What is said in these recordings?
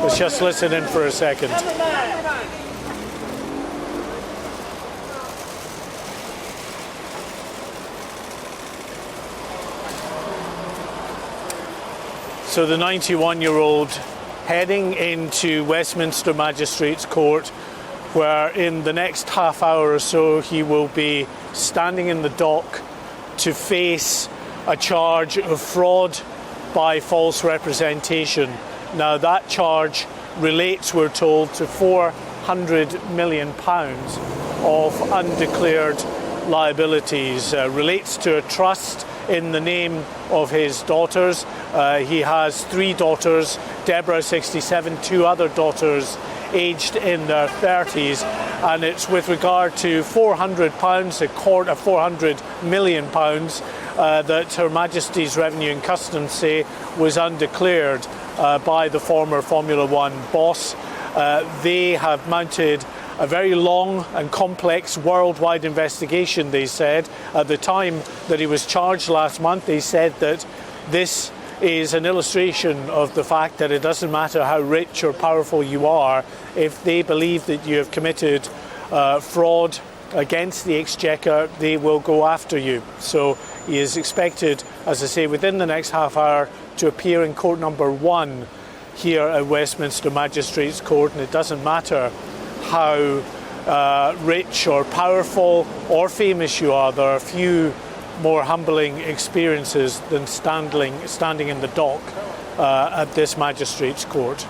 Let's just listen in for a second. So the 91-year-old heading into Westminster Magistrates Court, where in the next half hour or so he will be standing in the dock to face a charge of fraud by false representation. Now that charge relates, we're told, to £400 million of undeclared liabilities, relates to a trust in the name of his daughters. He has 3 daughters, Deborah 67, 2 other daughters aged in their 30s, and it's with regard to £400 million that Her Majesty's Revenue and Customs say was undeclared by the former Formula One boss. They have mounted a very long and complex worldwide investigation, they said. At the time that he was charged last month, they said that this is an illustration of the fact that it doesn't matter how rich or powerful you are, if they believe that you have committed fraud against the Exchequer, they will go after you. So he is expected, as I say, within the next half hour to appear in court number 1 here at Westminster Magistrates Court, and it doesn't matter how rich or powerful or famous you are. There are few more humbling experiences than standing in the dock at this magistrates' court.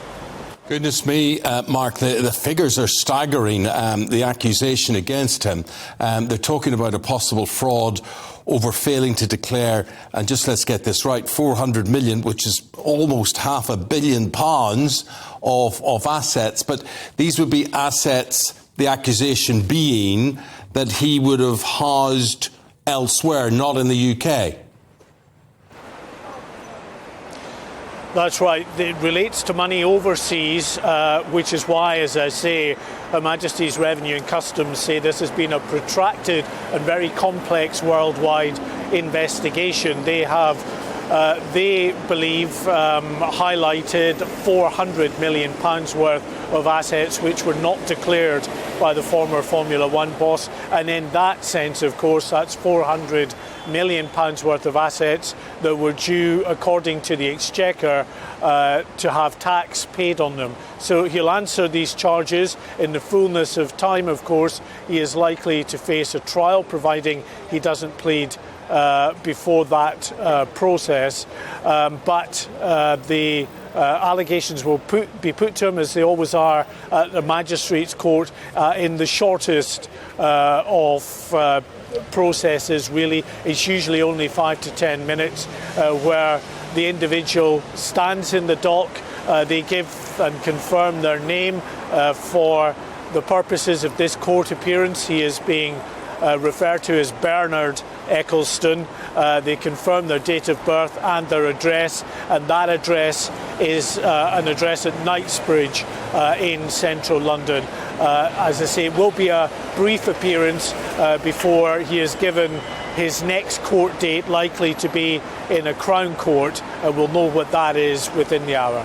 Goodness me, Mark, the figures are staggering, the accusation against him. They're talking about a possible fraud over failing to declare, and just let's get this right, 400 million, which is almost £500 million of assets. But these would be assets, the accusation being that he would have housed elsewhere, not in the UK. That's right. It relates to money overseas, which is why, as I say, Her Majesty's Revenue and Customs say this has been a protracted and very complex worldwide investigation. They have, they believe, highlighted £400 million worth of assets which were not declared by the former Formula One boss. And in that sense, of course, that's £400 million worth of assets that were due, according to the Exchequer, to have tax paid on them. So he'll answer these charges in the fullness of time, of course. He is likely to face a trial, providing he doesn't plead before that process. But the allegations will be put to him, as they always are at the Magistrates' Court, in the shortest of processes, really. It's usually only 5 to 10 minutes, where the individual stands in the dock. They give and confirm their name for the purposes of this court appearance. He is being referred to as Bernie Ecclestone. They confirm their date of birth and their address, and that address is an address at Knightsbridge in central London. As I say, it will be a brief appearance before he is given his next court date, likely to be in a Crown Court, and we'll know what that is within the hour.